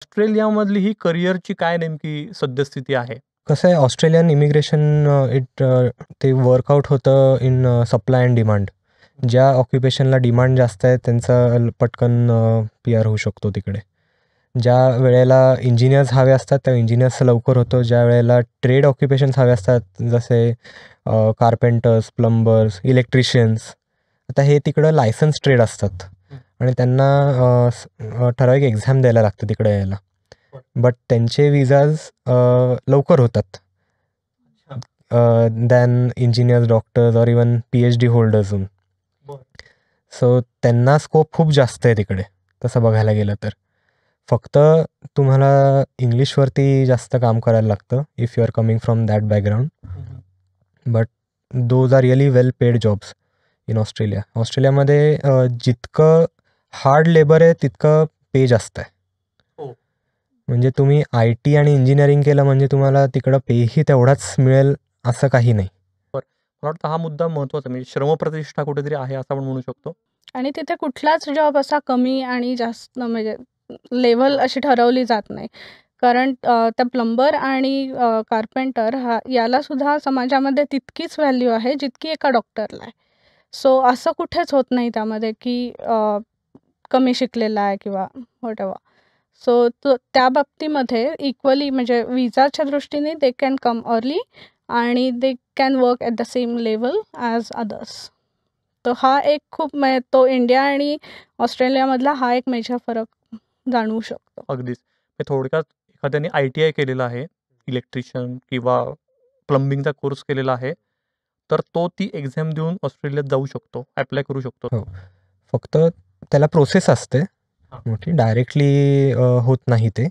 ऑस्ट्रेलियामधली ही करिअरची काय नेमकी सद्यस्थिती आहे? कसं आहे, ऑस्ट्रेलियन इमिग्रेशन ते वर्कआउट होतं इन सप्लाय अँड डिमांड. ज्या ऑक्युपेशनला डिमांड जास्त आहे त्यांचा पटकन PR होऊ शकतो तिकडे. ज्या वेळेला इंजिनियर्स हवे असतात त्या इंजिनियर्सचं लवकर होतं. ज्या वेळेला ट्रेड ऑक्युपेशन्स हवे असतात जसे कार्पेंटर्स, प्लंबर्स, इलेक्ट्रिशियन्स, आता हे तिकडं लायसन्स ट्रेड असतात आणि त्यांना ठराविक एक्झाम द्यायला लागतं तिकडे यायला. बट त्यांचे विजाज लवकर होतात दॅन इंजिनियर्स, डॉक्टर्स और इवन PhD होल्डर्सहून. सो त्यांना स्कोप खूप जास्त आहे तिकडे तसं बघायला गेलं तर. फक्त तुम्हाला इंग्लिशवरती जास्त काम करायला लागतं if you are coming from that background. But those are really well paid jobs in Australia. ऑस्ट्रेलियामध्ये जितकं हार्ड लेबर आहे तितकं पे जास्त आहे. म्हणजे तुम्ही IT आणि इंजिनिअरिंग केलं म्हणजे तुम्हाला तिकडं पेही तेवढाच मिळेल असं काही नाही. मला वाटतं हा मुद्दा महत्त्वाचा, म्हणजे श्रमप्रतिष्ठा कुठेतरी आहे असं आपण म्हणू शकतो. आणि तिथे कुठलाच जॉब असा कमी आणि जास्त म्हणजे लेवल अशी ठरवली जात नाही. कारण त्या प्लंबर आणि कार्पेंटर याला सुद्धा समाजामध्ये तितकीच व्हॅल्यू आहे जितकी एका डॉक्टरला आहे. सो असं कुठेच होत नाही त्यामध्ये की कमी शिकलेला आहे किंवा व्हॉटएव्हर. सो त्या बाबतीमध्ये इक्वली म्हणजे विजाच्या दृष्टीने दे कॅन कम अर्ली आणि they can work at the same level as others. तर हा एक खूप तो इंडिया आणि ऑस्ट्रेलियामधला हा एक मेजर फरक जाणवू शकतो. अगदीच. थोडक्यात एखाद्याने ITI केलेला आहे, इलेक्ट्रिशियन किंवा प्लंबिंगचा कोर्स केलेला आहे, तर तो ती एक्झाम देऊन ऑस्ट्रेलियात जाऊ शकतो, अप्लाय करू शकतो. हो, फक्त त्याला प्रोसेस असते मोठी, डायरेक्टली होत नाही ते.